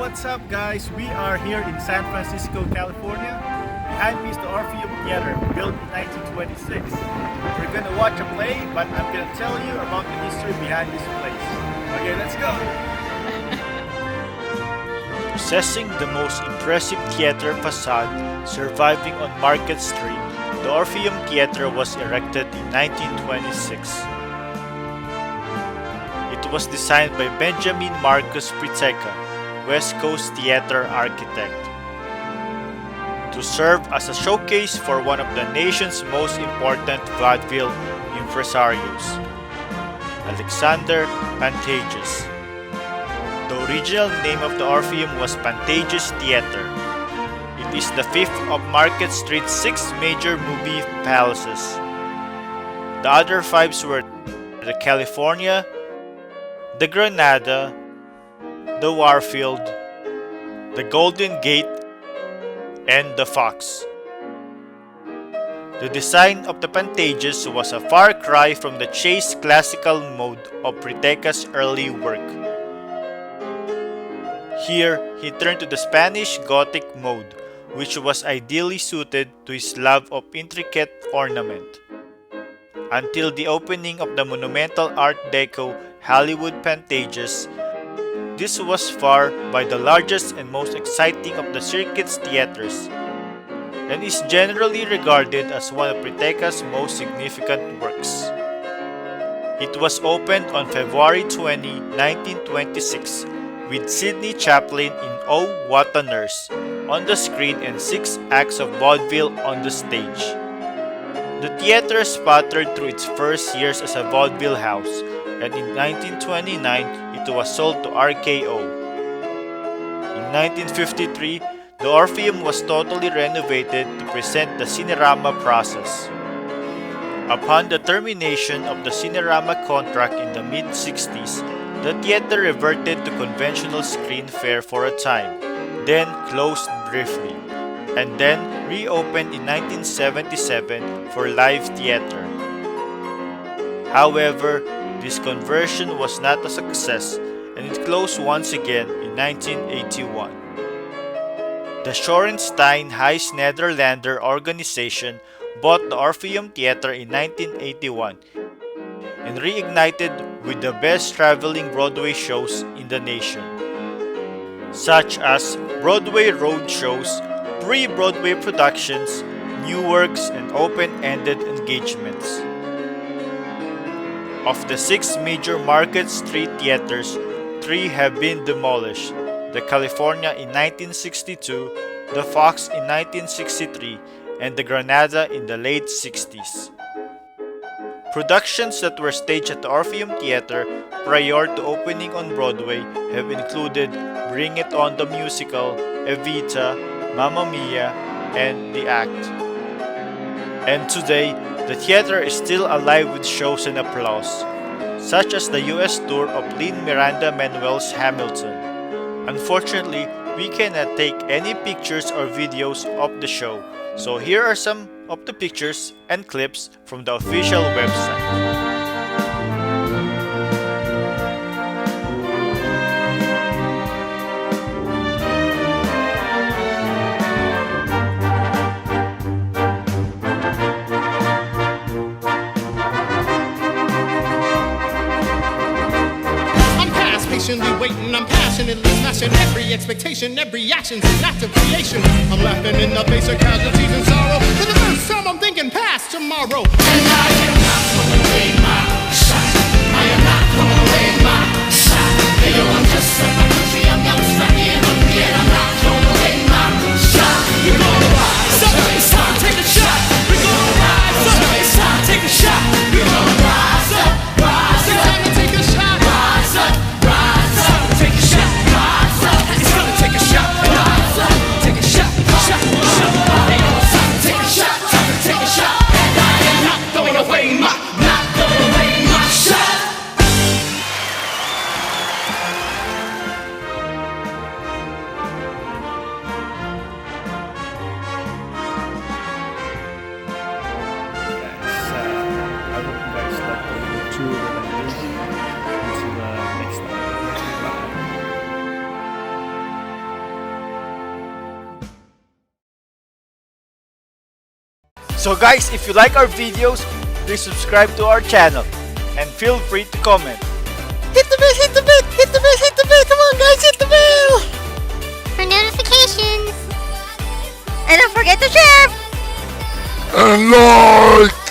what's up guys? We are here in San Francisco, California. Behind me is the Orpheum Theater, built in 1926. We're gonna watch a play, but I'm gonna tell you about the history behind this place. Okay, let's go! Possessing the most impressive theater facade surviving on Market Street, the Orpheum Theater was erected in 1926. It was designed by Benjamin Marcus Priteca, West Coast theater architect, to serve as a showcase for one of the nation's most important vaudeville impresarios, Alexander Pantages. The original name of the Orpheum was Pantages Theater. It is the fifth of Market Street's 6 major movie palaces. The other 5 were the California, the Granada, the Warfield, the Golden Gate, and the Fox. The design of the Pantages was a far cry from the chaste classical mode of Priteca's early work. Here, he turned to the Spanish Gothic mode, which was ideally suited to his love of intricate ornament. Until the opening of the monumental Art Deco Hollywood Pantages, this was far by the largest and most exciting of the circuit's theaters, and is generally regarded as one of Priteca's most significant works. It was opened on February 20, 1926, with Sidney Chaplin in Oh, What a Nurse on the screen and 6 acts of vaudeville on the stage. The theater sputtered through its first years as a vaudeville house, and in 1929 it was sold to RKO. In 1953, the Orpheum was totally renovated to present the Cinerama process. Upon the termination of the Cinerama contract in the mid-60s, the theater reverted to conventional screen fare for a time, then closed briefly, and then reopened in 1977 for live theater. However, this conversion was not a success, and it closed once again in 1981. The Shorenstein Heijs Nederlander organization bought the Orpheum Theater in 1981 and reignited with the best traveling Broadway shows in the nation, such as Broadway road shows, pre-Broadway productions, new works, and open-ended engagements. Of the 6 major Market Street theaters, 3 have been demolished: the California in 1962, the Fox in 1963, and the Granada in the late 60s. Productions that were staged at the Orpheum Theater prior to opening on Broadway have included Bring It On the Musical, Evita, Mamma Mia, and The Act. And today, the theater is still alive with shows and applause, such as the US tour of Lin-Miranda Manuel's Hamilton. Unfortunately, we cannot take any pictures or videos of the show, so here are some of the pictures and clips from the official website. Patiently waiting, I'm passionately smashing every expectation, every action's an act of creation. I'm laughing in the face of casualties and sorrow. For the first time I'm thinking past tomorrow. And I am not throwing away my shot. I am not throwing away my shot. Hey yo, I'm just from my country, I'm young, scrappy and hungry, and I'm not throwing away my shot. We're gonna rise up, it's time to take a shot. We're gonna rise up, it's time to take a shot. We're gonna rise up, rise up. It's time to take a shot. Rise up. Take a shot, rise up. It's gonna take a shot, rise up. Take a shot, shot, shot. Hey, it's time to take a shot, time to take a shot. And I am not throwing away my, not throwing away So guys, if you like our videos, please subscribe to our channel and feel free to comment. Hit the bell, hit the bell, hit the bell, hit the bell. Come on guys, hit the bell. For notifications. And don't forget to share. And like!